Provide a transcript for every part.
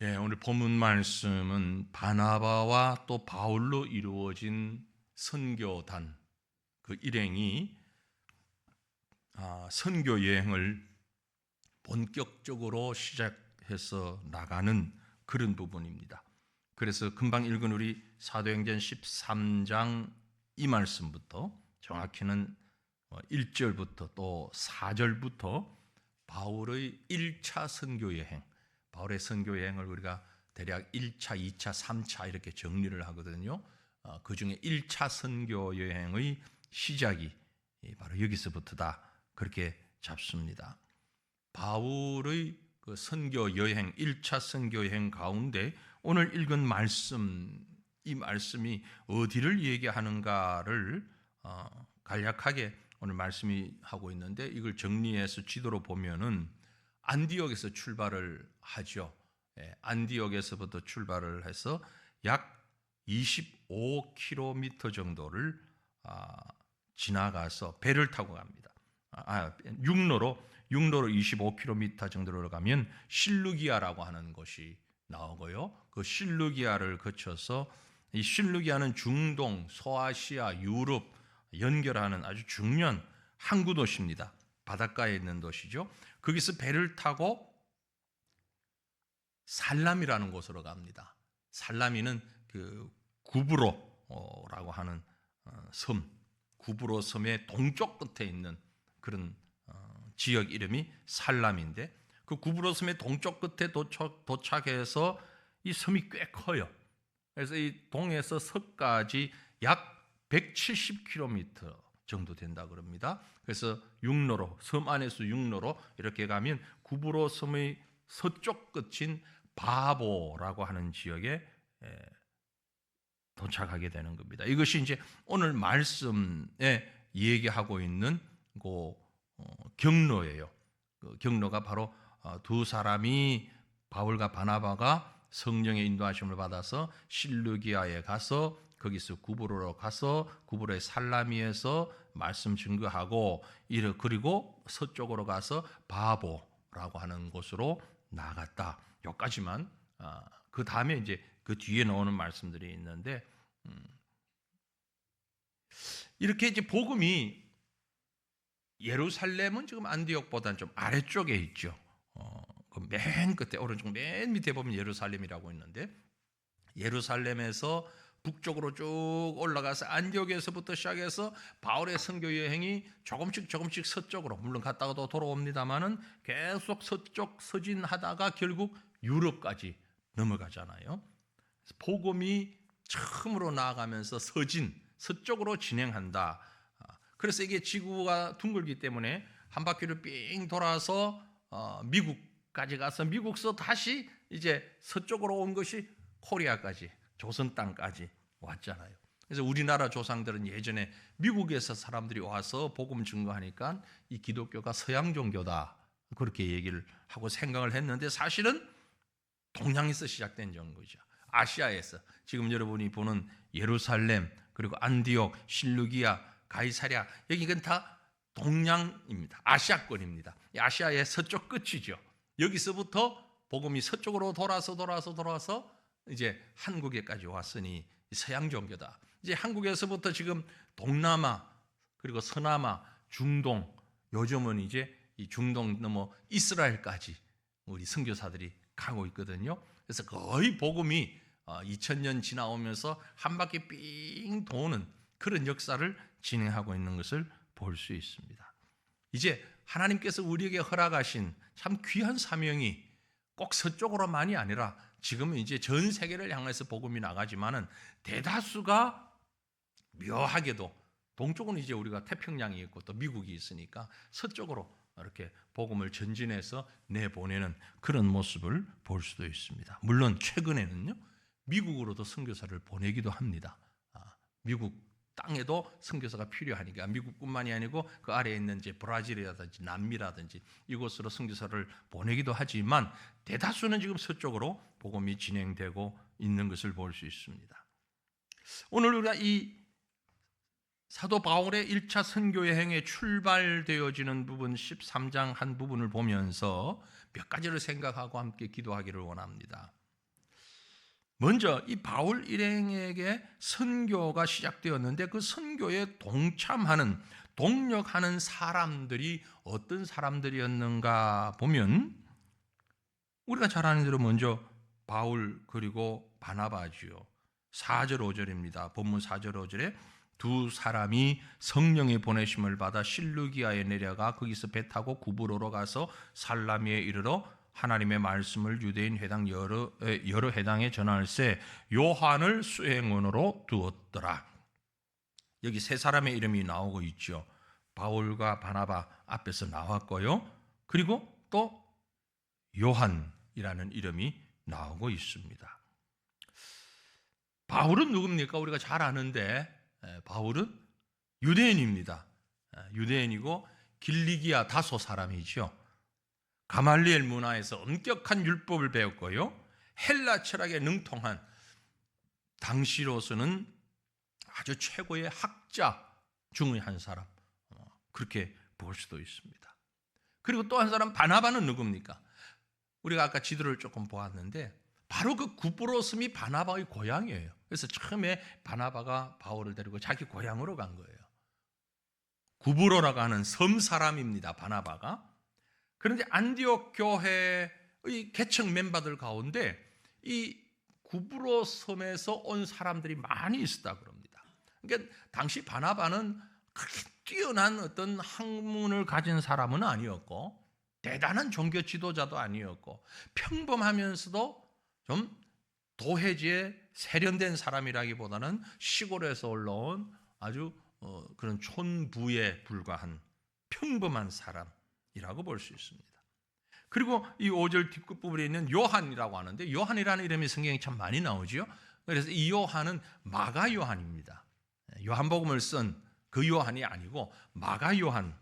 오늘 본문 말씀은 바나바와 또 바울로 이루어진 선교단 그 일행이 선교 여행을 본격적으로 시작해서 나가는 그런 부분입니다. 그래서 금방 읽은 우리 사도행전 13장 이 말씀부터 정확히는 1절부터 또 4절부터 바울의 1차 선교 여행, 바울의 선교 여행을 우리가 대략 1차, 2차, 3차 이렇게 정리를 하거든요. 그 중에 1차 선교 여행의 시작이 바로 여기서부터다 그렇게 잡습니다. 바울의 그 선교 여행, 1차 선교 여행 가운데 오늘 읽은 말씀, 이 말씀이 어디를 얘기하는가를 간략하게 오늘 말씀이 하고 있는데, 이걸 정리해서 지도로 보면은 안디옥에서 출발을 하죠. 안디옥에서부터 출발을 해서 약 25km 정도를 지나가서 배를 타고 갑니다. 육로로 25km 정도로 가면 실루기아라고 하는 곳이 나오고요. 그 실루기아를 거쳐서, 이 실루기아는 중동, 소아시아, 유럽 연결하는 아주 중요한 항구 도시입니다. 바닷가에 있는 도시죠. 거기서 배를 타고 살라미라는 곳으로 갑니다. 살라미는 그 구브로라고 하는 섬, 구브로 섬의 동쪽 끝에 있는 그런 지역 이름이 살람인데, 그 구브로 섬의 동쪽 끝에 도착해서 이 섬이 꽤 커요. 그래서 이 동에서 서까지 약 170km 정도 된다 그럽니다. 그래서 육로로, 섬 안에서 육로로 이렇게 가면 구브로 섬의 서쪽 끝인 바보라고 하는 지역에 도착하게 되는 겁니다. 이것이 이제 오늘 말씀에 얘기하고 있는 그 경로예요. 그 경로가 바로 두 사람이, 바울과 바나바가 성령의 인도하심을 받아서 실루기아에 가서 거기서 구브로로 가서 구브로의 살라미에서 말씀 증거하고, 그리고 서쪽으로 가서 바보라고 하는 곳으로 나갔다. 여기까지만. 그 다음에 이제 그 뒤에 나오는 말씀들이 있는데, 이렇게 이제 복음이 예루살렘은 지금 안디옥보다는 좀 아래쪽에 있죠. 그 맨 끝에 오른쪽 맨 밑에 보면 예루살렘이라고 있는데, 예루살렘에서 북쪽으로 쭉 올라가서 안디옥에서부터 시작해서 바울의 선교 여행이 조금씩 서쪽으로, 물론 갔다가도 돌아옵니다만은 계속 서쪽 서진하다가 결국 유럽까지 넘어가잖아요. 복음이 처음으로 나아가면서 서쪽으로 진행한다. 그래서 이게 지구가 둥글기 때문에 한 바퀴를 삥 돌아서 미국까지 가서, 미국서 다시 이제 서쪽으로 온 것이 코리아까지, 조선 땅까지 왔잖아요. 그래서 우리나라 조상들은 예전에 미국에서 사람들이 와서 복음 증거하니까 이 기독교가 서양 종교다 그렇게 얘기를 하고 생각을 했는데, 사실은 동양에서 시작된 종교죠. 아시아에서, 지금 여러분이 보는 예루살렘, 그리고 안디옥, 실루기아, 가이사랴, 여기는 다 동양입니다. 아시아권입니다. 아시아의 서쪽 끝이죠. 여기서부터 복음이 서쪽으로 돌아서 이제 한국에까지 왔으니 서양 종교다. 이제 한국에서부터 지금 동남아, 그리고 서남아, 중동, 요즘은 이제 이 중동 넘어 이스라엘까지 우리 선교사들이 가고 있거든요. 그래서 거의 복음이 2000년 지나오면서 한 바퀴 삥 도는 그런 역사를 진행하고 있는 것을 볼 수 있습니다. 이제 하나님께서 우리에게 허락하신 참 귀한 사명이 꼭 서쪽으로만이 아니라, 지금은 이제 전 세계를 향해서 복음이 나가지만은 대다수가 묘하게도 동쪽은 이제 우리가 태평양이 있고 또 미국이 있으니까 서쪽으로 이렇게 복음을 전진해서 내보내는 그런 모습을 볼 수도 있습니다. 물론 최근에는요, 미국으로도 선교사를 보내기도 합니다. 미국 땅에도 선교사가 필요하니까 미국뿐만이 아니고 그 아래에 있는 이제 브라질이라든지 남미라든지 이곳으로 선교사를 보내기도 하지만, 대다수는 지금 서쪽으로 복음이 진행되고 있는 것을 볼 수 있습니다. 오늘 우리가 이 사도 바울의 1차 선교 여행에 출발되어지는 부분 13장 한 부분을 보면서 몇 가지를 생각하고 함께 기도하기를 원합니다. 먼저 이 바울 일행에게 선교가 시작되었는데 그 선교에 동참하는 동력하는 사람들이 어떤 사람들이었는가 보면 우리가 잘 아는 대로 먼저 바울 그리고 바나바지요. 4절 5절입니다. 본문 4절 5절에 두 사람이 성령의 보내심을 받아 실루기아에 내려가 거기서 배 타고 구브로로 가서 살라미에 이르러 하나님의 말씀을 유대인 회당 여러 회당에 전할세 요한을 수행원으로 두었더라. 여기 세 사람의 이름이 나오고 있죠. 바울과 바나바 앞에서 나왔고요. 그리고 또 요한이라는 이름이 나오고 있습니다. 바울은 누굽니까? 우리가 잘 아는데 바울은 유대인입니다. 유대인이고 길리기아 다소 사람이죠. 가말리엘 문화에서 엄격한 율법을 배웠고요. 헬라 철학에 능통한 당시로서는 아주 최고의 학자 중의 한 사람, 그렇게 볼 수도 있습니다. 그리고 또 한 사람 바나바는 누굽니까? 우리가 아까 지도를 조금 보았는데 바로 그 구브로섬이 바나바의 고향이에요. 그래서 처음에 바나바가 바울을 데리고 자기 고향으로 간 거예요. 구브로라고 하는 섬 사람입니다. 바나바가. 그런데 안디옥 교회의 개척 멤버들 가운데 이 구브로 섬에서 온 사람들이 많이 있었다 그럽니다. 그러니까 당시 바나바는 그렇게 뛰어난 어떤 학문을 가진 사람은 아니었고 대단한 종교 지도자도 아니었고 평범하면서도 좀 도회지에 세련된 사람이라기보다는 시골에서 올라온 아주 그런 촌부에 불과한 평범한 사람이라고 볼 수 있습니다. 그리고 이 5절 뒷부분에 있는 요한이라고 하는데 요한이라는 이름이 성경에 참 많이 나오죠. 그래서 이 요한은 마가 요한입니다. 요한복음을 쓴 그 요한이 아니고 마가 요한.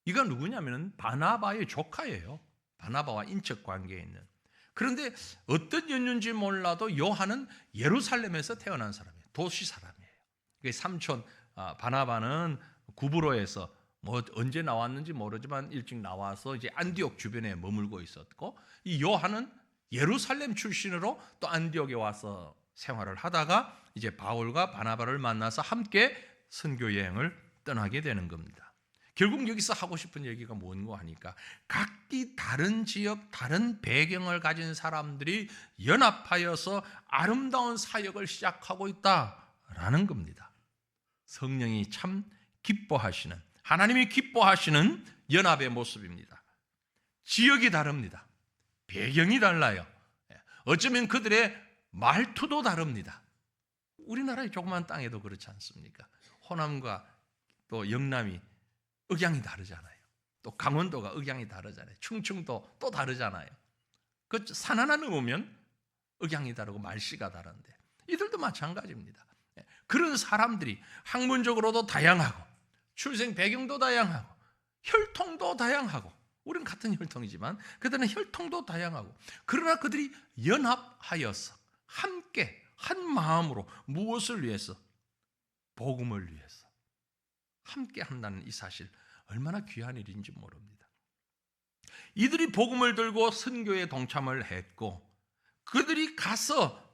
이가 누구냐면 바나바의 조카예요. 바나바와 인척 관계에 있는. 그런데 어떤 연유인지 몰라도 요한은 예루살렘에서 태어난 사람이에요. 도시 사람이에요. 삼촌 바나바는 구브로에서 뭐 언제 나왔는지 모르지만 일찍 나와서 이제 안디옥 주변에 머물고 있었고 이 요한은 예루살렘 출신으로 또 안디옥에 와서 생활을 하다가 이제 바울과 바나바를 만나서 함께 선교 여행을 떠나게 되는 겁니다. 결국 여기서 하고 싶은 얘기가 뭔가 하니까 각기 다른 지역, 다른 배경을 가진 사람들이 연합하여서 아름다운 사역을 시작하고 있다라는 겁니다. 성령이 참 기뻐하시는, 하나님이 기뻐하시는 연합의 모습입니다. 지역이 다릅니다. 배경이 달라요. 어쩌면 그들의 말투도 다릅니다. 우리나라의 조그만 땅에도 그렇지 않습니까? 호남과 또 영남이 억양이 다르잖아요. 또 강원도가 억양이 다르잖아요. 충청도 또 다르잖아요. 그 산 하나 넘으면 억양이 다르고 말씨가 다른데 이들도 마찬가지입니다. 그런 사람들이 학문적으로도 다양하고 출생 배경도 다양하고 혈통도 다양하고 우리는 같은 혈통이지만 그들은 혈통도 다양하고 그러나 그들이 연합하여서 함께 한 마음으로 무엇을 위해서? 복음을 위해서 함께 한다는 이 사실 얼마나 귀한 일인지 모릅니다. 이들이 복음을 들고 선교에 동참을 했고 그들이 가서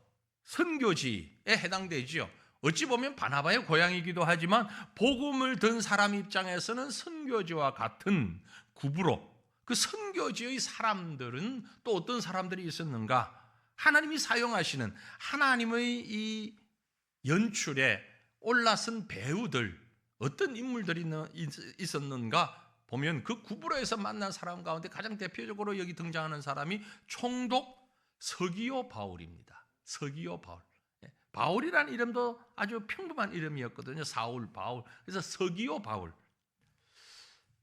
선교지에 해당되지요. 어찌 보면 바나바의 고향이기도 하지만 복음을 든 사람 입장에서는 선교지와 같은 구브로 그 선교지의 사람들은 또 어떤 사람들이 있었는가? 하나님이 사용하시는 하나님의 이 연출에 올라선 배우들 어떤 인물들이 있었는가 보면 그 구브로에서 만난 사람 가운데 가장 대표적으로 여기 등장하는 사람이 총독 서기오 바울입니다. 서기오 바울. 바울이라는 이름도 아주 평범한 이름이었거든요. 사울, 바울. 그래서 서기오 바울.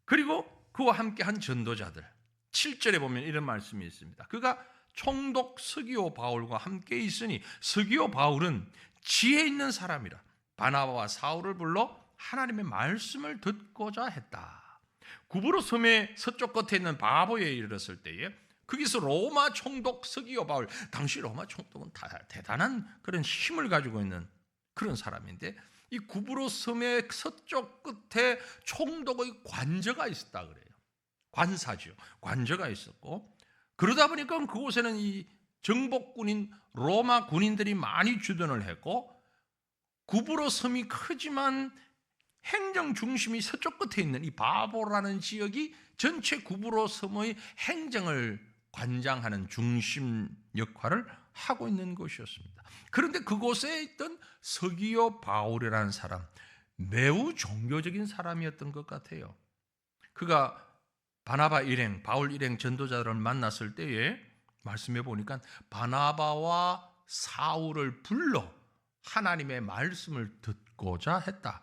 그리고 그와 함께한 전도자들. 7절에 보면 이런 말씀이 있습니다. 그가 총독 서기오 바울과 함께 있으니 서기오 바울은 지혜 있는 사람이라 바나바와 사울을 불러 하나님의 말씀을 듣고자 했다. 구브로 섬의 서쪽 끝에 있는 바보에 이르렀을 때에 거기서 로마 총독 서기오 바울, 당시 로마 총독은 대단한 그런 힘을 가지고 있는 그런 사람인데 이 구브로 섬의 서쪽 끝에 총독의 관저가 있었다 그래요. 관사죠. 관저가 있었고 그러다 보니까 그곳에는 이 정복군인 로마 군인들이 많이 주둔을 했고 구브로 섬이 크지만 행정 중심이 서쪽 끝에 있는 이 바보라는 지역이 전체 구브로 섬의 행정을 관장하는 중심 역할을 하고 있는 곳이었습니다. 그런데 그곳에 있던 서기오 바울이라는 사람, 매우 종교적인 사람이었던 것 같아요. 그가 바나바 일행, 바울 일행 전도자들을 만났을 때에 말씀해 보니까 바나바와 사울을 불러 하나님의 말씀을 듣고자 했다.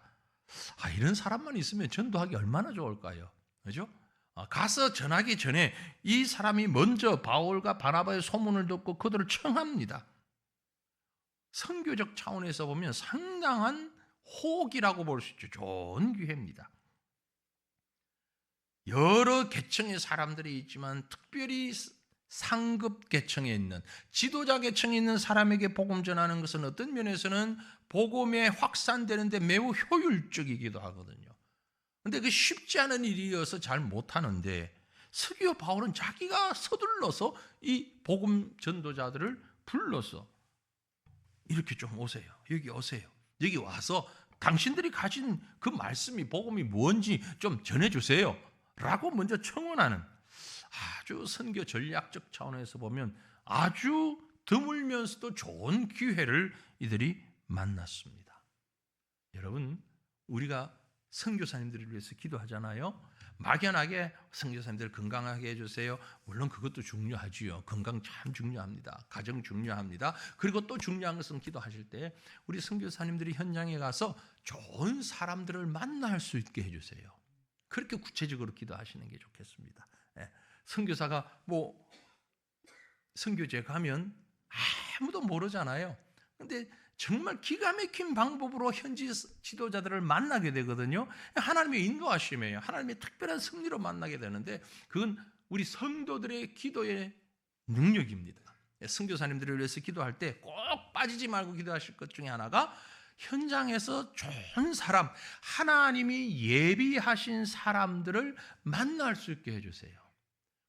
이런 사람만 있으면 전도하기 얼마나 좋을까요? 그죠? 가서 전하기 전에 이 사람이 먼저 바울과 바나바의 소문을 듣고 그들을 청합니다. 선교적 차원에서 보면 상당한 호기라고 볼 수 있죠. 좋은 기회입니다. 여러 계층의 사람들이 있지만 특별히 상급 계층에 있는 지도자 계층에 있는 사람에게 복음 전하는 것은 어떤 면에서는 복음에 확산되는데 매우 효율적이기도 하거든요. 그런데 그 쉽지 않은 일이어서 잘 못하는데 서기오 바울은 자기가 서둘러서 이 복음 전도자들을 불러서 이렇게 좀 오세요. 여기 오세요. 여기 와서 당신들이 가진 그 말씀이 복음이 뭔지 좀 전해주세요 라고 먼저 청원하는 아주 선교 전략적 차원에서 보면 아주 드물면서도 좋은 기회를 이들이 만났습니다. 여러분, 우리가 선교사님들을 위해서 기도하잖아요. 막연하게 선교사님들 건강하게 해주세요. 물론 그것도 중요하지요. 건강 참 중요합니다. 가정 중요합니다. 그리고 또 중요한 것은 기도하실 때 우리 선교사님들이 현장에 가서 좋은 사람들을 만날 수 있게 해주세요. 그렇게 구체적으로 기도하시는 게 좋겠습니다. 선교사가 선교제 가면 아무도 모르잖아요. 그런데 정말 기가 막힌 방법으로 현지 지도자들을 만나게 되거든요. 하나님의 인도하심이에요. 하나님의 특별한 섭리로 만나게 되는데 그건 우리 성도들의 기도의 능력입니다. 선교사님들을 위해서 기도할 때 꼭 빠지지 말고 기도하실 것 중에 하나가 현장에서 좋은 사람, 하나님이 예비하신 사람들을 만날 수 있게 해주세요.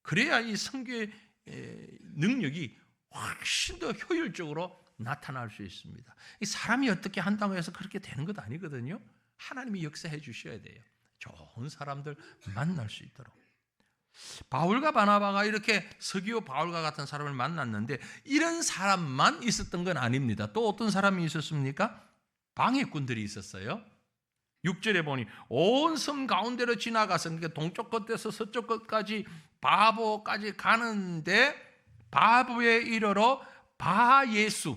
그래야 이 선교의 능력이 훨씬 더 효율적으로 나타날 수 있습니다. 이 사람이 어떻게 한다고 해서 그렇게 되는 것 아니거든요. 하나님이 역사해 주셔야 돼요. 좋은 사람들 만날 수 있도록. 바울과 바나바가 이렇게 서기오 바울과 같은 사람을 만났는데 이런 사람만 있었던 건 아닙니다. 또 어떤 사람이 있었습니까? 방해꾼들이 있었어요. 6절에 보니 온 섬 가운데로 지나가서 그러니까 동쪽 끝에서 서쪽 끝까지 바보까지 가는데 바보에 이르러 바예수,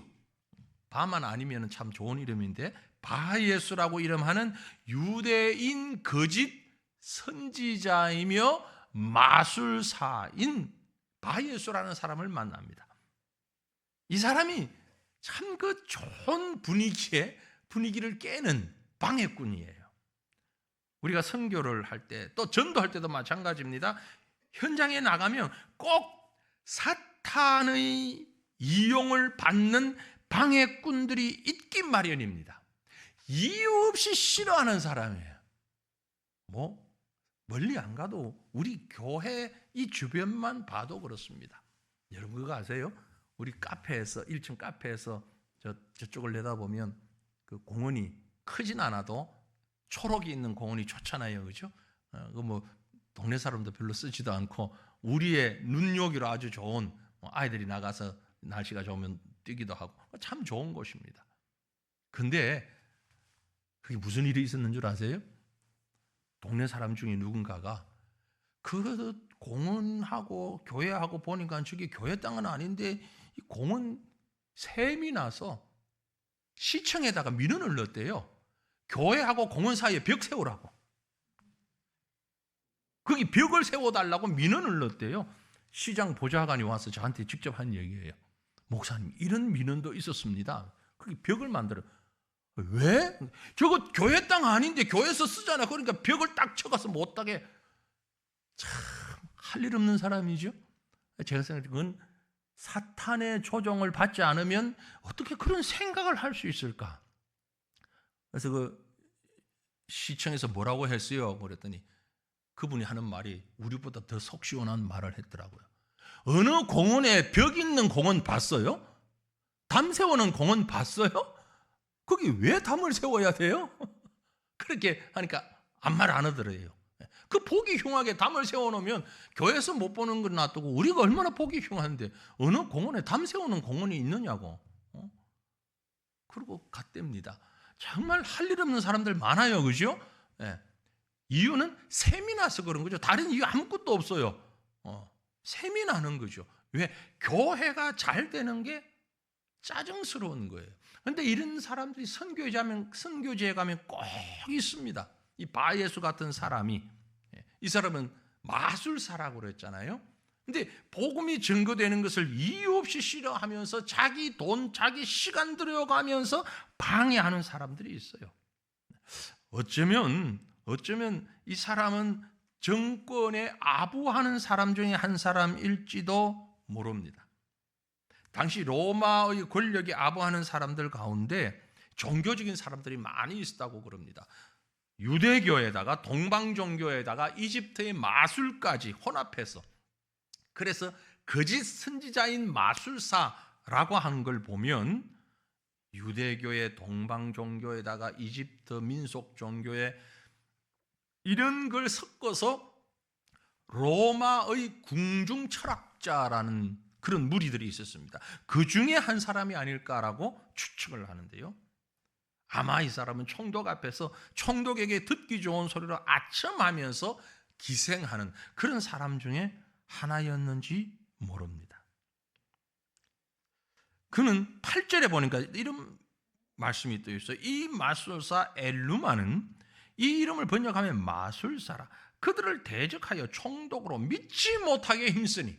바만 아니면 참 좋은 이름인데 바예수라고 이름하는 유대인 거짓 선지자이며 마술사인 바예수라는 사람을 만납니다. 이 사람이 참 그 좋은 분위기를 깨는 방해꾼이에요. 우리가 선교를 할 때 또 전도할 때도 마찬가지입니다. 현장에 나가면 꼭 사탄의 이용을 받는 방해꾼들이 있기 마련입니다. 이유 없이 싫어하는 사람이에요. 멀리 안 가도 우리 교회 이 주변만 봐도 그렇습니다. 여러분 그거 아세요? 우리 카페에서 1층 카페에서 저쪽을 내다보면 그 공원이 크진 않아도 초록이 있는 공원이 좋잖아요, 그렇죠? 동네 사람도 별로 쓰지도 않고 우리의 눈요기로 아주 좋은 아이들이 나가서 날씨가 좋으면 뛰기도 하고 참 좋은 곳입니다. 근데 그게 무슨 일이 있었는 줄 아세요? 동네 사람 중에 누군가가 그 공원하고 교회하고 보니까 저게 교회 땅은 아닌데 이 공원 샘이 나서 시청에다가 민원을 넣었대요. 교회하고 공원 사이에 벽 세우라고. 거기 벽을 세워달라고 민원을 넣었대요. 시장 보좌관이 와서 저한테 직접 한 얘기예요. 목사님, 이런 민원도 있었습니다. 거기 벽을 만들어. 왜? 저거 교회 땅 아닌데 교회에서 쓰잖아. 그러니까 벽을 딱 쳐가서 못하게. 참 할 일 없는 사람이죠. 제가 생각할 때 그건 사탄의 조종을 받지 않으면 어떻게 그런 생각을 할 수 있을까? 그래서 그 시청에서 뭐라고 했어요? 그랬더니 그분이 하는 말이 우리보다 더 속 시원한 말을 했더라고요. 어느 공원에 벽 있는 공원 봤어요? 담 세우는 공원 봤어요? 거기 왜 담을 세워야 돼요? 그렇게 하니까 아무 말 안 하더래요. 그 보기 흉하게 담을 세워놓으면 교회에서 못 보는 건 놔두고 우리가 얼마나 보기 흉한데 어느 공원에 담 세우는 공원이 있느냐고. 그러고 갔답니다. 정말 할 일 없는 사람들 많아요. 그죠? 예. 이유는 셈이 나서 그런 거죠. 다른 이유 아무것도 없어요. 셈이 나는 거죠. 왜? 교회가 잘 되는 게 짜증스러운 거예요. 그런데 이런 사람들이 선교제에 가면 꼭 있습니다. 이 바예수 같은 사람이, 이 사람은 마술사라고 그랬잖아요. 근데 복음이 증거되는 것을 이유 없이 싫어하면서 자기 돈, 자기 시간 들여가면서 방해하는 사람들이 있어요. 어쩌면 이 사람은 정권에 아부하는 사람 중에 한 사람일지도 모릅니다. 당시 로마의 권력에 아부하는 사람들 가운데 종교적인 사람들이 많이 있었다고 그럽니다. 유대교에다가 동방종교에다가 이집트의 마술까지 혼합해서, 그래서 거짓 선지자인 마술사라고 한 걸 보면 유대교의 동방종교에다가 이집트 민속종교에 이런 걸 섞어서 로마의 궁중 철학자라는 그런 무리들이 있었습니다. 그 중에 한 사람이 아닐까라고 추측을 하는데요. 아마 이 사람은 총독 앞에서 총독에게 듣기 좋은 소리로 아첨하면서 기생하는 그런 사람 중에 하나였는지 모릅니다. 그는 8절에 보니까 이런 말씀이 또 있어요. 이 마술사 엘루마는, 이 이름을 번역하면 마술사라, 그들을 대적하여 총독으로 믿지 못하게 힘쓰니.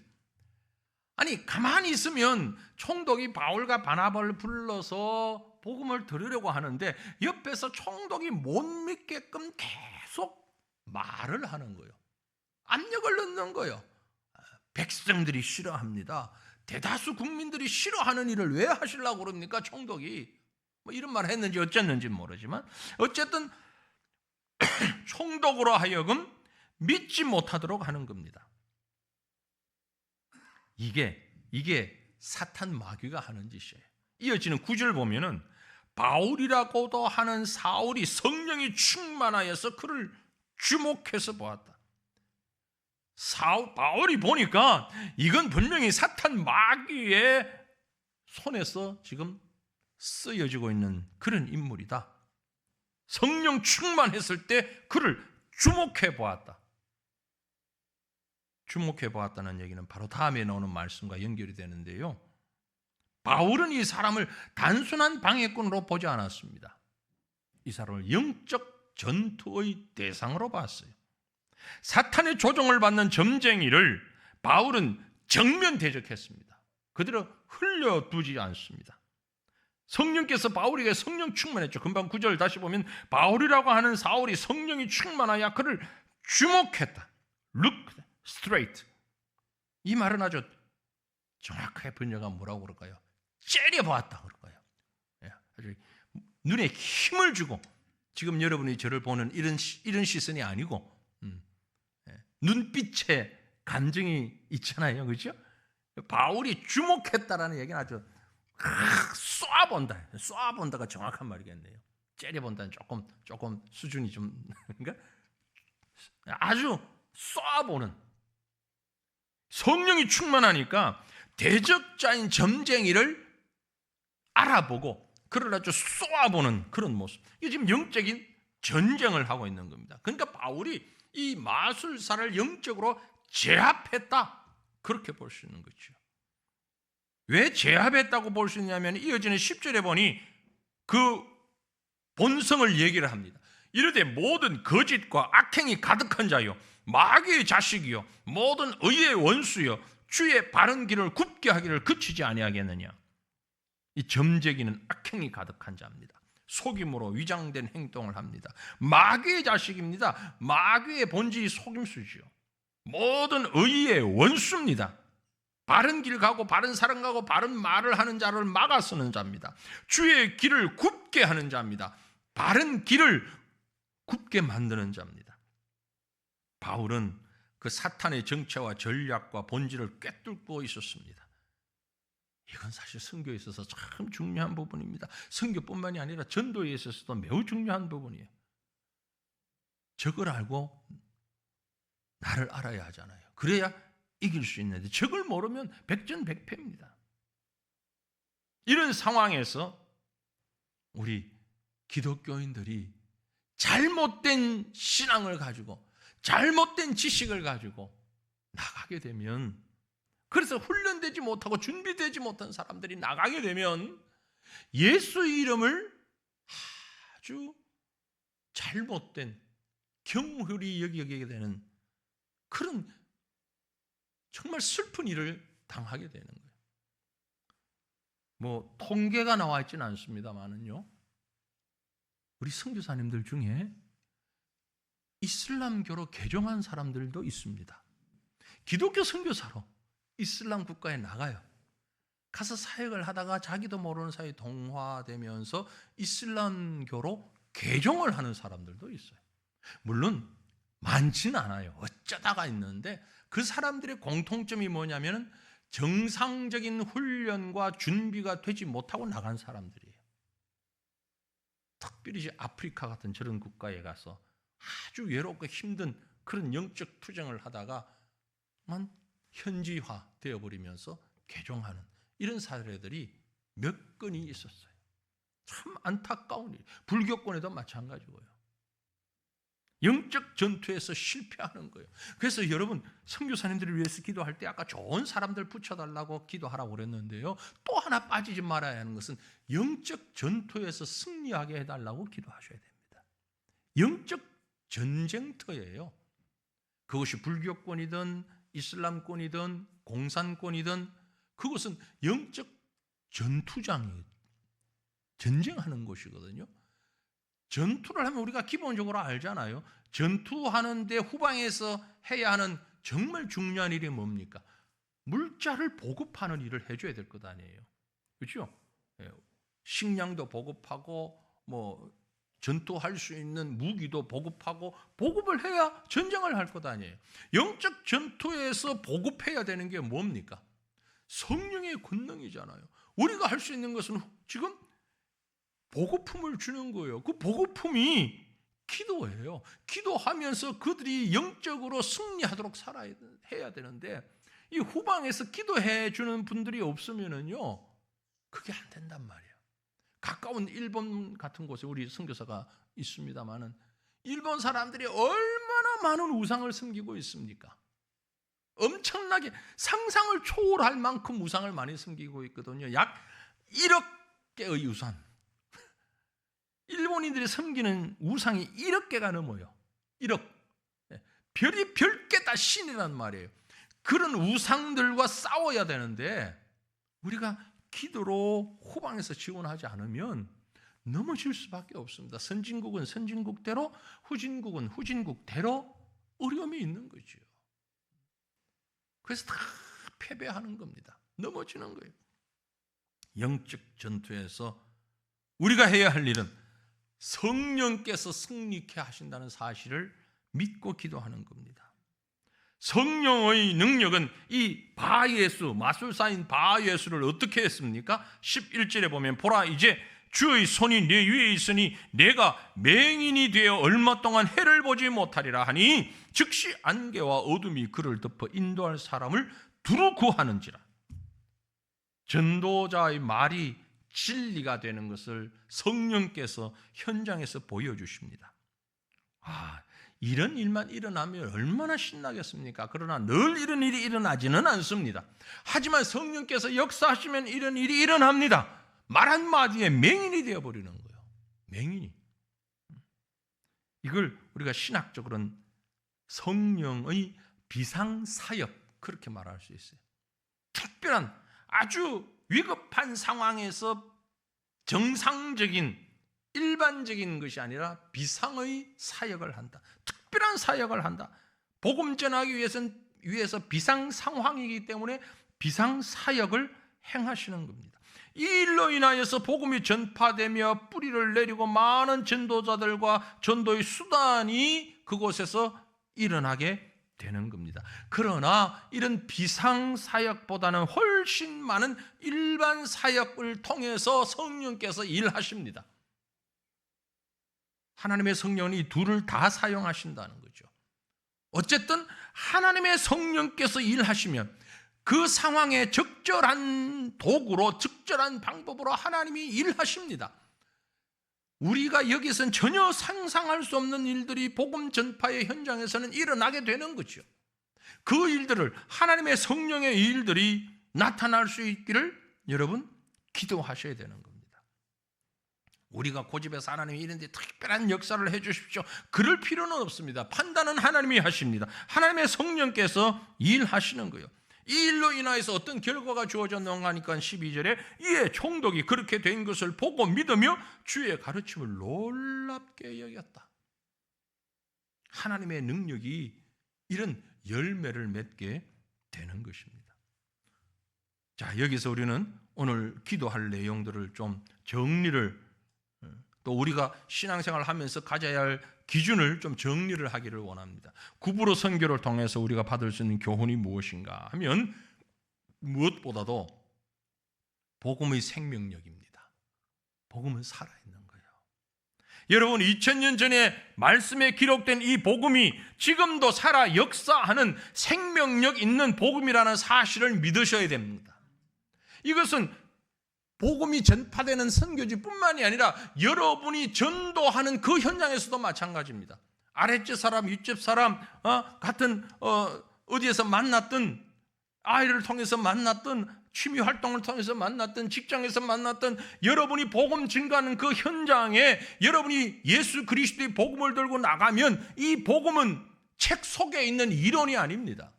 아니, 가만히 있으면 총독이 바울과 바나바를 불러서 복음을 들으려고 하는데 옆에서 총독이 못 믿게끔 계속 말을 하는 거예요. 압력을 넣는 거예요. 백성들이 싫어합니다. 대다수 국민들이 싫어하는 일을 왜 하시려고 그럽니까? 총독이 뭐 이런 말을 했는지 어쨌는지 모르지만 어쨌든 총독으로 하여금 믿지 못하도록 하는 겁니다. 이게 사탄 마귀가 하는 짓이에요. 이어지는 9절 보면은 바울이라고도 하는 사울이 성령이 충만하여서 그를 주목해서 보았다. 바울이 보니까 이건 분명히 사탄 마귀의 손에서 지금 쓰여지고 있는 그런 인물이다. 성령 충만했을 때 그를 주목해 보았다. 주목해 보았다는 얘기는 바로 다음에 나오는 말씀과 연결이 되는데요. 바울은 이 사람을 단순한 방해꾼으로 보지 않았습니다. 이 사람을 영적 전투의 대상으로 봤어요. 사탄의 조종을 받는 점쟁이를 바울은 정면 대적했습니다. 그대로 흘려두지 않습니다. 성령께서 바울에게 성령 충만했죠. 금방 9절 다시 보면 바울이라고 하는 사울이 성령이 충만하여 그를 주목했다. Look straight. 이 말은 아주 정확하게 번역하면 뭐라고 그럴까요? 째려보았다 그럴까요? 아주 눈에 힘을 주고, 지금 여러분이 저를 보는 이런 시선이 아니고 눈빛에 감정이 있잖아요. 그렇죠? 바울이 주목했다라는 얘기는 아주 쏴본다가 정확한 말이겠네요. 째려본다는 조금 수준이 좀 그러니까 아주 쏴보는, 성령이 충만하니까 대적자인 점쟁이를 알아보고 그를 아주 쏘아보는 그런 모습. 이게 지금 영적인 전쟁을 하고 있는 겁니다. 그러니까 바울이 이 마술사를 영적으로 제압했다, 그렇게 볼 수 있는 거죠. 왜 제압했다고 볼 수 있냐면 이어지는 10절에 보니 그 본성을 얘기를 합니다. 이르되 모든 거짓과 악행이 가득한 자요, 마귀의 자식이요, 모든 의의 원수요, 주의 바른 길을 굽게 하기를 그치지 아니하겠느냐. 이 점쟁이는 악행이 가득한 자입니다. 속임으로 위장된 행동을 합니다. 마귀의 자식입니다. 마귀의 본질이 속임수지요. 모든 의의 원수입니다. 바른 길 가고 바른 사랑 가고 바른 말을 하는 자를 막아서는 자입니다. 주의 길을 굽게 하는 자입니다. 바른 길을 굽게 만드는 자입니다. 바울은 그 사탄의 정체와 전략과 본질을 꿰뚫고 있었습니다. 이건 사실 선교에 있어서 참 중요한 부분입니다. 선교뿐만이 아니라 전도에 있어서도 매우 중요한 부분이에요. 적을 알고 나를 알아야 하잖아요. 그래야 이길 수 있는데 적을 모르면 백전백패입니다. 이런 상황에서 우리 기독교인들이 잘못된 신앙을 가지고 잘못된 지식을 가지고 나가게 되면, 그래서 훈련되지 못하고 준비되지 못한 사람들이 나가게 되면 예수 이름을 아주 잘못된 경홀히 여기게 되는 그런 정말 슬픈 일을 당하게 되는 거예요. 뭐 통계가 나와 있지는 않습니다만은요, 우리 선교사님들 중에 이슬람교로 개종한 사람들도 있습니다. 기독교 선교사로 이슬람 국가에 나가요. 가서 사역을 하다가 자기도 모르는 사이에 동화되면서 이슬람교로 개종을 하는 사람들도 있어요. 물론 많지는 않아요. 어쩌다가 있는데 그 사람들의 공통점이 뭐냐면 정상적인 훈련과 준비가 되지 못하고 나간 사람들이에요. 특별히 아프리카 같은 저런 국가에 가서 아주 외롭고 힘든 그런 영적 투쟁을 하다가만 현지화 되어버리면서 개종하는 이런 사례들이 몇 건이 있었어요. 참 안타까운 일. 불교권에도 마찬가지고요. 영적 전투에서 실패하는 거예요. 그래서 여러분, 선교사님들을 위해서 기도할 때 아까 좋은 사람들 붙여달라고 기도하라고 그랬는데요, 또 하나 빠지지 말아야 하는 것은 영적 전투에서 승리하게 해달라고 기도하셔야 됩니다. 영적 전쟁터예요. 그것이 불교권이든 이슬람권이든 공산권이든 그것은 영적 전투장이에요. 전쟁하는 곳이거든요. 전투를 하면 우리가 기본적으로 알잖아요. 전투하는데 후방에서 해야 하는 정말 중요한 일이 뭡니까? 물자를 보급하는 일을 해줘야 될 것 아니에요. 그렇죠? 식량도 보급하고 뭐 전투할 수 있는 무기도 보급하고 보급을 해야 전쟁을 할 것 아니에요. 영적 전투에서 보급해야 되는 게 뭡니까? 성령의 권능이잖아요. 우리가 할 수 있는 것은 지금 보급품을 주는 거예요. 그 보급품이 기도예요. 기도하면서 그들이 영적으로 승리하도록 해야 되는데 이 후방에서 기도해 주는 분들이 없으면은요, 그게 안 된단 말이에요. 가까운 일본 같은 곳에 우리 선교사가 있습니다만은 일본 사람들이 얼마나 많은 우상을 섬기고 있습니까? 엄청나게 상상을 초월할 만큼 우상을 많이 섬기고 있거든요. 약 1억 개의 우상. 일본인들이 섬기는 우상이 1억 개가 넘어요. 1억. 별이 별개 다 신이란 말이에요. 그런 우상들과 싸워야 되는데 우리가 기도로 후방에서 지원하지 않으면 넘어질 수밖에 없습니다. 선진국은 선진국대로, 후진국은 후진국대로 어려움이 있는 거죠. 그래서 다 패배하는 겁니다. 넘어지는 거예요. 영적 전투에서 우리가 해야 할 일은 성령께서 승리케 하신다는 사실을 믿고 기도하는 겁니다. 성령의 능력은 이 바예수, 마술사인 바예수를 어떻게 했습니까? 11절에 보면 보라, 이제 주의 손이 내 위에 있으니 내가 맹인이 되어 얼마 동안 해를 보지 못하리라 하니 즉시 안개와 어둠이 그를 덮어 인도할 사람을 두루 구하는지라. 전도자의 말이 진리가 되는 것을 성령께서 현장에서 보여주십니다. 이런 일만 일어나면 얼마나 신나겠습니까? 그러나 늘 이런 일이 일어나지는 않습니다. 하지만 성령께서 역사하시면 이런 일이 일어납니다. 말 한마디에 맹인이 되어버리는 거예요. 맹인이. 이걸 우리가 신학적으로는 성령의 비상사역, 그렇게 말할 수 있어요. 특별한 아주 위급한 상황에서 정상적인 일반적인 것이 아니라 비상의 사역을 한다. 특별한 사역을 한다. 복음 전하기 위해서 비상 상황이기 때문에 비상 사역을 행하시는 겁니다. 이 일로 인하여서 복음이 전파되며 뿌리를 내리고 많은 전도자들과 전도의 수단이 그곳에서 일어나게 되는 겁니다. 그러나 이런 비상사역보다는 훨씬 많은 일반 사역을 통해서 성령께서 일하십니다. 하나님의 성령은 이 둘을 다 사용하신다는 거죠. 어쨌든 하나님의 성령께서 일하시면 그 상황에 적절한 도구로, 적절한 방법으로 하나님이 일하십니다. 우리가 여기서는 전혀 상상할 수 없는 일들이 복음 전파의 현장에서는 일어나게 되는 거죠. 그 일들을, 하나님의 성령의 일들이 나타날 수 있기를 여러분 기도하셔야 되는 겁니다. 우리가 고집해서 하나님이 이런 데 특별한 역사를 해 주십시오, 그럴 필요는 없습니다. 판단은 하나님이 하십니다. 하나님의 성령께서 일하시는 거예요. 이 일로 인하여서 어떤 결과가 주어졌는가 하니까 12절에 이에 총독이 그렇게 된 것을 보고 믿으며 주의 가르침을 놀랍게 여겼다. 하나님의 능력이 이런 열매를 맺게 되는 것입니다. 자, 여기서 우리는 오늘 기도할 내용들을 좀 정리를, 또 우리가 신앙생활을 하면서 가져야 할 기준을 좀 정리를 하기를 원합니다. 구부로 선교를 통해서 우리가 받을 수 있는 교훈이 무엇인가 하면 무엇보다도 복음의 생명력입니다. 복음은 살아있는 거예요. 여러분, 2000년 전에 말씀에 기록된 이 복음이 지금도 살아 역사하는 생명력 있는 복음이라는 사실을 믿으셔야 됩니다. 이것은 복음이 전파되는 선교지뿐만이 아니라 여러분이 전도하는 그 현장에서도 마찬가지입니다. 아랫집 사람, 윗집 사람, 같은 어디에서 만났든, 아이를 통해서 만났든, 취미 활동을 통해서 만났든, 직장에서 만났든, 여러분이 복음 증가하는 그 현장에 여러분이 예수 그리스도의 복음을 들고 나가면 이 복음은 책 속에 있는 이론이 아닙니다.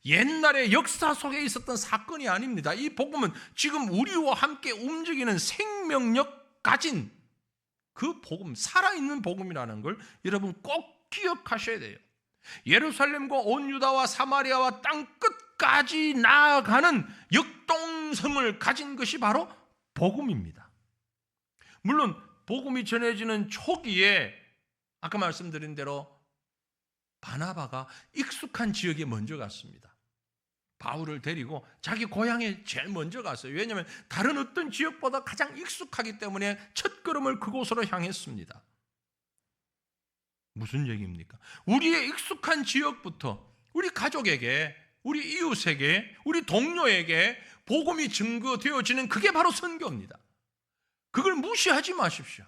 옛날의 역사 속에 있었던 사건이 아닙니다. 이 복음은 지금 우리와 함께 움직이는 생명력 가진 그 복음, 살아있는 복음이라는 걸 여러분 꼭 기억하셔야 돼요. 예루살렘과 온 유다와 사마리아와 땅 끝까지 나아가는 역동성을 가진 것이 바로 복음입니다. 물론 복음이 전해지는 초기에 아까 말씀드린 대로 바나바가 익숙한 지역에 먼저 갔습니다. 바울을 데리고 자기 고향에 제일 먼저 갔어요. 왜냐하면 다른 어떤 지역보다 가장 익숙하기 때문에 첫걸음을 그곳으로 향했습니다. 무슨 얘기입니까? 우리의 익숙한 지역부터 우리 가족에게, 우리 이웃에게, 우리 동료에게 복음이 증거되어지는 그게 바로 선교입니다. 그걸 무시하지 마십시오.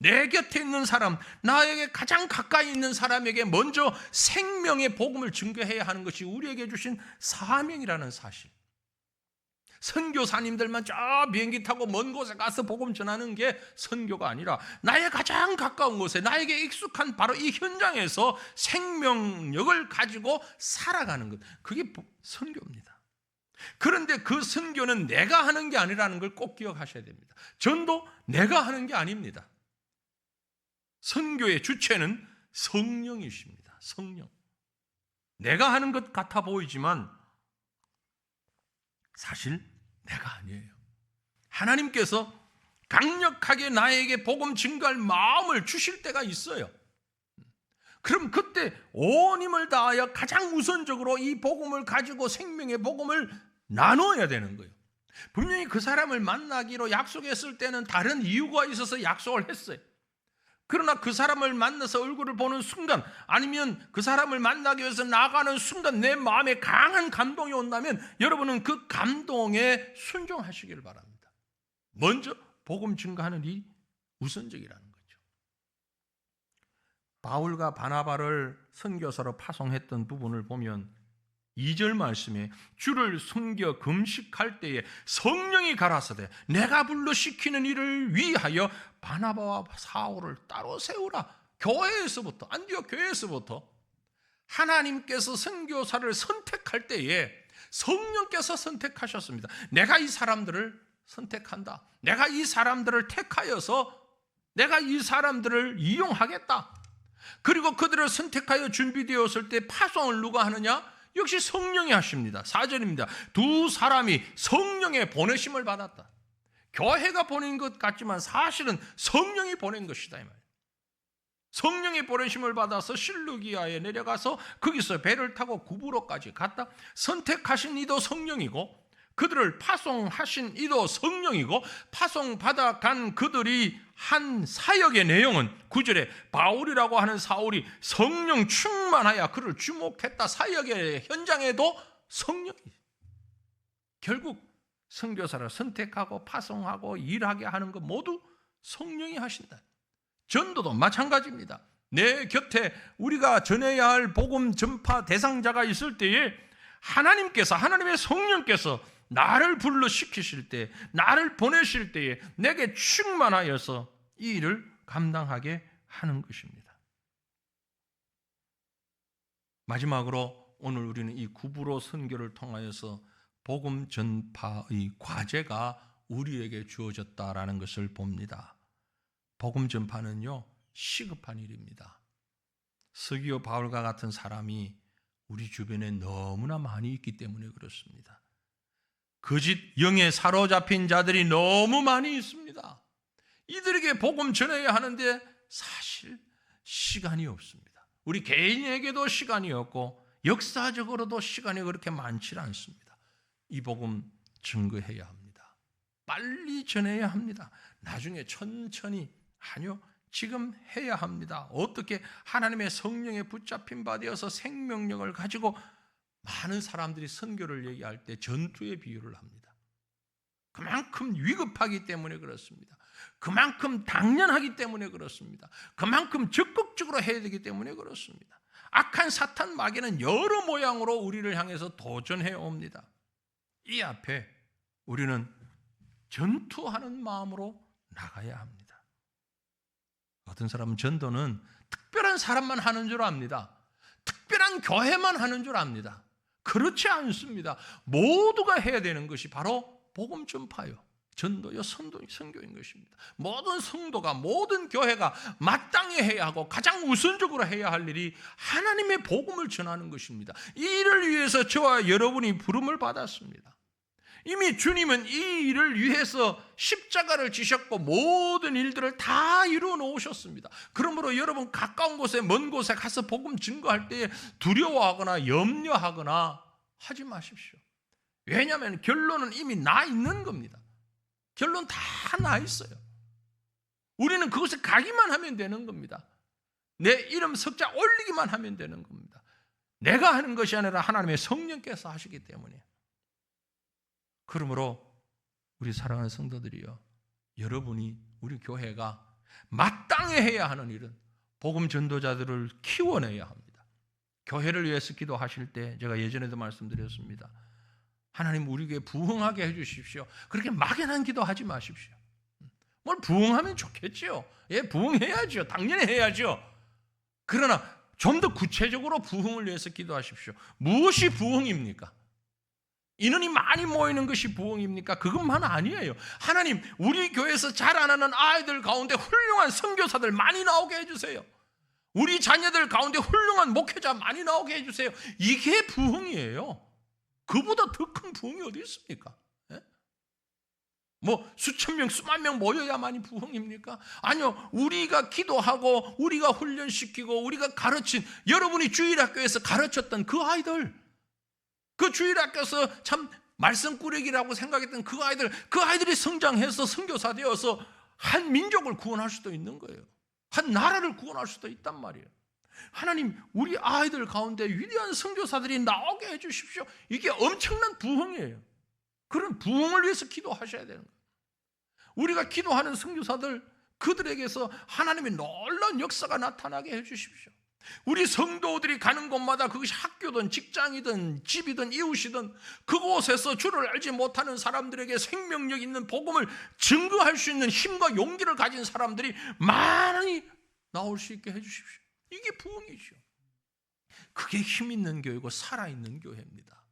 내 곁에 있는 사람, 나에게 가장 가까이 있는 사람에게 먼저 생명의 복음을 증거해야 하는 것이 우리에게 주신 사명이라는 사실. 선교사님들만 저 비행기 타고 먼 곳에 가서 복음 전하는 게 선교가 아니라 나의 가장 가까운 곳에, 나에게 익숙한 바로 이 현장에서 생명력을 가지고 살아가는 것, 그게 선교입니다. 그런데 그 선교는 내가 하는 게 아니라는 걸 꼭 기억하셔야 됩니다. 전도 내가 하는 게 아닙니다. 선교의 주체는 성령이십니다. 성령. 내가 하는 것 같아 보이지만 사실 내가 아니에요. 하나님께서 강력하게 나에게 복음 증거할 마음을 주실 때가 있어요. 그럼 그때 온 힘을 다하여 가장 우선적으로 이 복음을 가지고 생명의 복음을 나눠야 되는 거예요. 분명히 그 사람을 만나기로 약속했을 때는 다른 이유가 있어서 약속을 했어요. 그러나 그 사람을 만나서 얼굴을 보는 순간, 아니면 그 사람을 만나기 위해서 나가는 순간 내 마음에 강한 감동이 온다면 여러분은 그 감동에 순종하시기를 바랍니다. 먼저 복음 증거하는 일이 우선적이라는 거죠. 바울과 바나바를 선교사로 파송했던 부분을 보면 2절 말씀에 주를 섬겨 금식할 때에 성령이 가라사대 내가 불러 시키는 일을 위하여 바나바와 사울을 따로 세우라. 교회에서부터, 안디옥 교회에서부터 하나님께서 선교사를 선택할 때에 성령께서 선택하셨습니다. 내가 이 사람들을 선택한다. 내가 이 사람들을 택하여서 내가 이 사람들을 이용하겠다. 그리고 그들을 선택하여 준비되었을 때 파송을 누가 하느냐? 역시 성령이 하십니다. 4절입니다. 두 사람이 성령의 보내심을 받았다. 교회가 보낸 것 같지만 사실은 성령이 보낸 것이다 이 말이에요. 성령의 보내심을 받아서 실루기아에 내려가서 거기서 배를 타고 구브로까지 갔다. 선택하신 이도 성령이고 그들을 파송하신 이도 성령이고 파송받아 간 그들이 한 사역의 내용은 9절에 바울이라고 하는 사울이 성령 충만하여 그를 주목했다. 사역의 현장에도 성령이 결국 선교사를 선택하고 파송하고 일하게 하는 것 모두 성령이 하신다. 전도도 마찬가지입니다. 내 곁에 우리가 전해야 할 복음 전파 대상자가 있을 때에 하나님의 성령께서 나를 불러시키실 때, 나를 보내실 때에 내게 충만하여서 이 일을 감당하게 하는 것입니다. 마지막으로 오늘 우리는 이 구브로 선교를 통하여서 복음 전파의 과제가 우리에게 주어졌다라는 것을 봅니다. 복음 전파는요, 시급한 일입니다. 서기오 바울과 같은 사람이 우리 주변에 너무나 많이 있기 때문에 그렇습니다. 거짓 영에 사로잡힌 자들이 너무 많이 있습니다. 이들에게 복음 전해야 하는데 사실 시간이 없습니다. 우리 개인에게도 시간이 없고 역사적으로도 시간이 그렇게 많지 않습니다. 이 복음 증거해야 합니다. 빨리 전해야 합니다. 나중에 천천히, 아니요, 지금 해야 합니다. 어떻게? 하나님의 성령에 붙잡힌 바 되어서 생명력을 가지고 많은 사람들이 선교를 얘기할 때 전투의 비유를 합니다. 그만큼 위급하기 때문에 그렇습니다. 그만큼 당연하기 때문에 그렇습니다. 그만큼 적극적으로 해야 되기 때문에 그렇습니다. 악한 사탄 마귀는 여러 모양으로 우리를 향해서 도전해 옵니다. 이 앞에 우리는 전투하는 마음으로 나가야 합니다. 어떤 사람은 전도는 특별한 사람만 하는 줄 압니다. 특별한 교회만 하는 줄 압니다. 그렇지 않습니다. 모두가 해야 되는 것이 바로 복음 전파요, 전도요, 선교인 것입니다. 모든 성도가, 모든 교회가 마땅히 해야 하고 가장 우선적으로 해야 할 일이 하나님의 복음을 전하는 것입니다. 이 일을 위해서 저와 여러분이 부름을 받았습니다. 이미 주님은 이 일을 위해서 십자가를 지셨고 모든 일들을 다 이루어 놓으셨습니다. 그러므로 여러분 가까운 곳에 먼 곳에 가서 복음 증거할 때 두려워하거나 염려하거나 하지 마십시오. 왜냐하면 결론은 이미 나 있는 겁니다. 결론 다 나 있어요. 우리는 그곳에 가기만 하면 되는 겁니다. 내 이름 석자 올리기만 하면 되는 겁니다. 내가 하는 것이 아니라 하나님의 성령께서 하시기 때문에. 그러므로 우리 사랑하는 성도들이요, 여러분이, 우리 교회가 마땅히 해야 하는 일은 복음 전도자들을 키워내야 합니다. 교회를 위해서 기도하실 때 제가 예전에도 말씀드렸습니다. 하나님 우리 교회 부흥하게 해주십시오. 그렇게 막연한 기도하지 마십시오. 뭘 부흥하면 좋겠지요. 예, 부흥해야죠. 당연히 해야죠. 그러나 좀 더 구체적으로 부흥을 위해서 기도하십시오. 무엇이 부흥입니까? 인원이 많이 모이는 것이 부흥입니까? 그것만 아니에요. 하나님, 우리 교회에서 자라나는 아이들 가운데 훌륭한 선교사들 많이 나오게 해주세요. 우리 자녀들 가운데 훌륭한 목회자 많이 나오게 해주세요. 이게 부흥이에요. 그보다 더 큰 부흥이 어디 있습니까? 예? 뭐 수천 명, 수만 명 모여야만이 부흥입니까? 아니요, 우리가 기도하고 우리가 훈련시키고 우리가 가르친, 여러분이 주일학교에서 가르쳤던 그 아이들, 그 주일학교에서 참 말썽꾸러기라고 생각했던 그 아이들이 성장해서 선교사 되어서 한 민족을 구원할 수도 있는 거예요. 한 나라를 구원할 수도 있단 말이에요. 하나님, 우리 아이들 가운데 위대한 선교사들이 나오게 해주십시오. 이게 엄청난 부흥이에요. 그런 부흥을 위해서 기도하셔야 되는 거예요. 우리가 기도하는 선교사들, 그들에게서 하나님의 놀라운 역사가 나타나게 해주십시오. 우리 성도들이 가는 곳마다 그것이 학교든 직장이든 집이든 이웃이든 그곳에서 주를 알지 못하는 사람들에게 생명력 있는 복음을 증거할 수 있는 힘과 용기를 가진 사람들이 많이 나올 수 있게 해주십시오. 이게 부흥이죠. 그게 힘 있는 교회고 살아있는 교회입니다.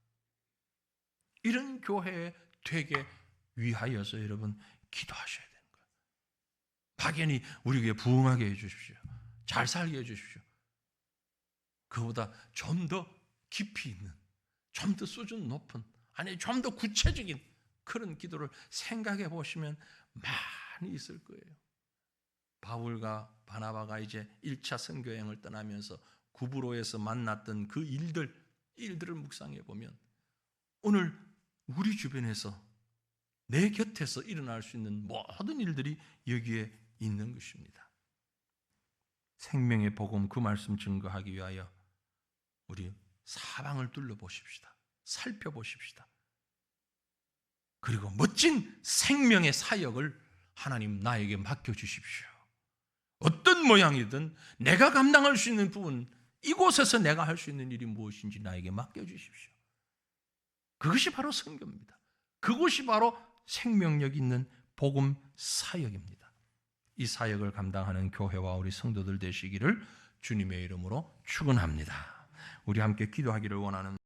이런 교회에 되게 위하여서 여러분 기도하셔야 되는 거예요. 막연히 우리 교회 부흥하게 해주십시오. 잘 살게 해주십시오. 그보다 좀 더 깊이 있는, 좀 더 수준 높은, 아니 좀 더 구체적인 그런 기도를 생각해 보시면 많이 있을 거예요. 바울과 바나바가 이제 1차 선교여행을 떠나면서 구브로에서 만났던 그 일들을 묵상해 보면 오늘 우리 주변에서 내 곁에서 일어날 수 있는 모든 일들이 여기에 있는 것입니다. 생명의 복음 그 말씀 증거하기 위하여 우리 사방을 둘러보십시다. 살펴보십시다. 그리고 멋진 생명의 사역을 하나님 나에게 맡겨주십시오. 어떤 모양이든 내가 감당할 수 있는 부분, 이곳에서 내가 할 수 있는 일이 무엇인지 나에게 맡겨주십시오. 그것이 바로 선교입니다. 그것이 바로 생명력 있는 복음 사역입니다. 이 사역을 감당하는 교회와 우리 성도들 되시기를 주님의 이름으로 축원합니다. 우리 함께 기도하기를 원하는